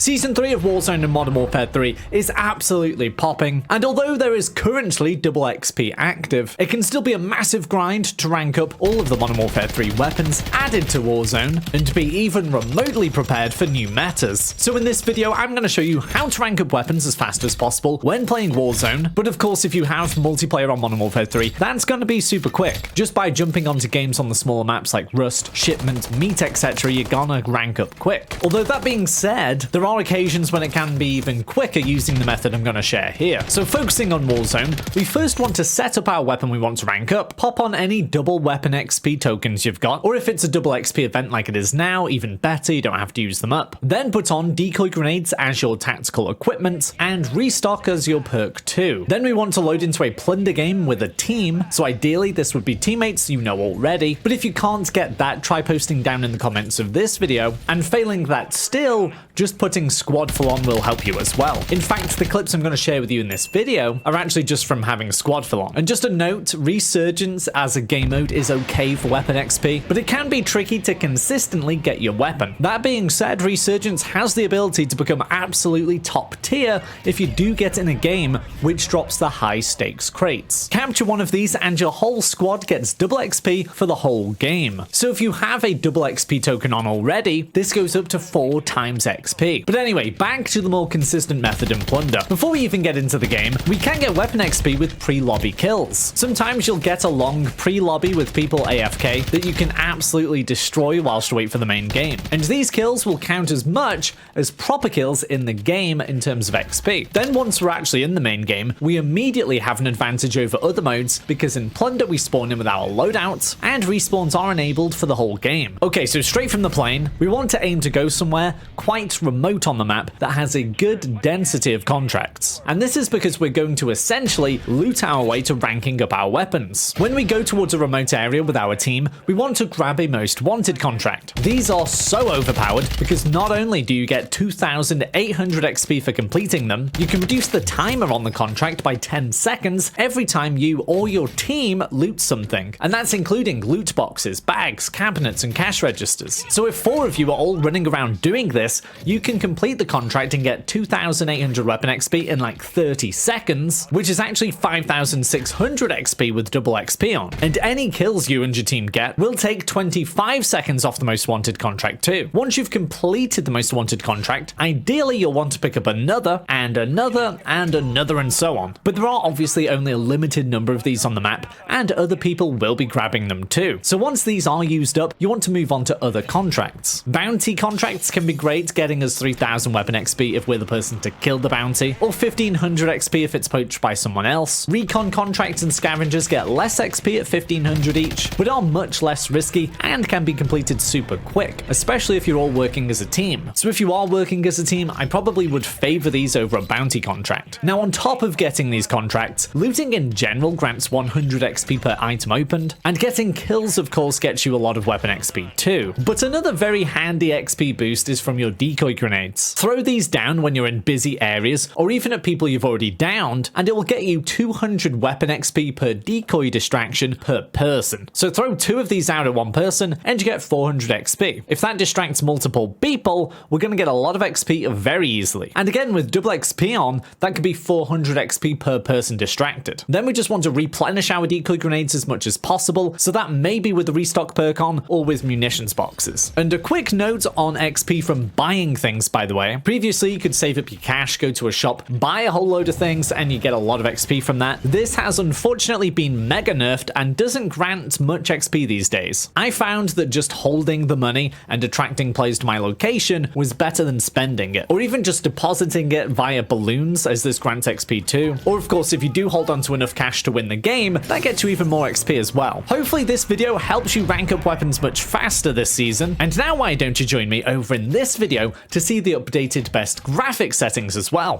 Season 3 of Warzone and Modern Warfare 3 is absolutely popping, and although there is currently double XP active, it can still be a massive grind to rank up all of the Modern Warfare 3 weapons added to Warzone and to be even remotely prepared for new metas. So in this video, I'm going to show you how to rank up weapons as fast as possible when playing Warzone, but of course if you have multiplayer on Modern Warfare 3, that's going to be super quick. Just by jumping onto games on the smaller maps like Rust, Shipment, Meat, etc., you're gonna rank up quick. Although that being said, there are occasions when it can be even quicker using the method I'm going to share here. So focusing on Warzone, we first want to set up our weapon we want to rank up, pop on any double weapon XP tokens you've got, or if it's a double XP event like it is now, even better, you don't have to use them up. Then put on decoy grenades as your tactical equipment, and restock as your perk too. Then we want to load into a plunder game with a team, so ideally this would be teammates you know already, but if you can't get that, try posting down in the comments of this video, and failing that still, just putting squad full on will help you as well. In fact, the clips I'm going to share with you in this video are actually just from having squad full on. And just a note, Resurgence as a game mode is okay for weapon XP, but it can be tricky to consistently get your weapon. That being said, Resurgence has the ability to become absolutely top tier if you do get in a game which drops the high stakes crates. Capture one of these and your whole squad gets double XP for the whole game. So if you have a double XP token on already, this goes up to 4 times XP. But anyway, back to the more consistent method in Plunder. Before we even get into the game, we can get weapon XP with pre-lobby kills. Sometimes you'll get a long pre-lobby with people AFK that you can absolutely destroy whilst you wait for the main game. And these kills will count as much as proper kills in the game in terms of XP. Then once we're actually in the main game, we immediately have an advantage over other modes because in Plunder we spawn in with our loadout and respawns are enabled for the whole game. Okay, so straight from the plane, we want to aim to go somewhere quite remote on the map that has a good density of contracts. And this is because we're going to essentially loot our way to ranking up our weapons. When we go towards a remote area with our team, we want to grab a most wanted contract. These are so overpowered because not only do you get 2,800 XP for completing them, you can reduce the timer on the contract by 10 seconds every time you or your team loot something. And that's including loot boxes, bags, cabinets, and cash registers. So if 4 of you are all running around doing this, you can complete the contract and get 2,800 weapon XP in like 30 seconds, which is actually 5,600 XP with double XP on. And any kills you and your team get will take 25 seconds off the most wanted contract too. Once you've completed the most wanted contract, ideally you'll want to pick up another, and another, and another, and so on. But there are obviously only a limited number of these on the map, and other people will be grabbing them too. So once these are used up, you want to move on to other contracts. Bounty contracts can be great, getting us 3,000 weapon XP if we're the person to kill the bounty, or 1,500 XP if it's poached by someone else. Recon contracts and scavengers get less XP at 1,500 each, but are much less risky and can be completed super quick, especially if you're all working as a team. So if you are working as a team, I probably would favor these over a bounty contract. Now on top of getting these contracts, looting in general grants 100 XP per item opened, and getting kills of course gets you a lot of weapon XP too. But another very handy XP boost is from your decoy grenades. Throw these down when you're in busy areas or even at people you've already downed, and it will get you 200 weapon XP per decoy distraction per person. So throw 2 of these out at one person and you get 400 XP. If that distracts multiple people, we're going to get a lot of XP very easily. And again, with double XP on, that could be 400 XP per person distracted. Then we just want to replenish our decoy grenades as much as possible, so that may be with the restock perk on or with munitions boxes. And a quick note on XP from buying things, by the way. Previously, you could save up your cash, go to a shop, buy a whole load of things, and you get a lot of XP from that. This has unfortunately been mega nerfed and doesn't grant much XP these days. I found that just holding the money and attracting players to my location was better than spending it, or even just depositing it via balloons, as this grants XP too. Or of course, if you do hold on to enough cash to win the game, that gets you even more XP as well. Hopefully this video helps you rank up weapons much faster this season, and now why don't you join me over in this video to see the updated best graphic settings as well.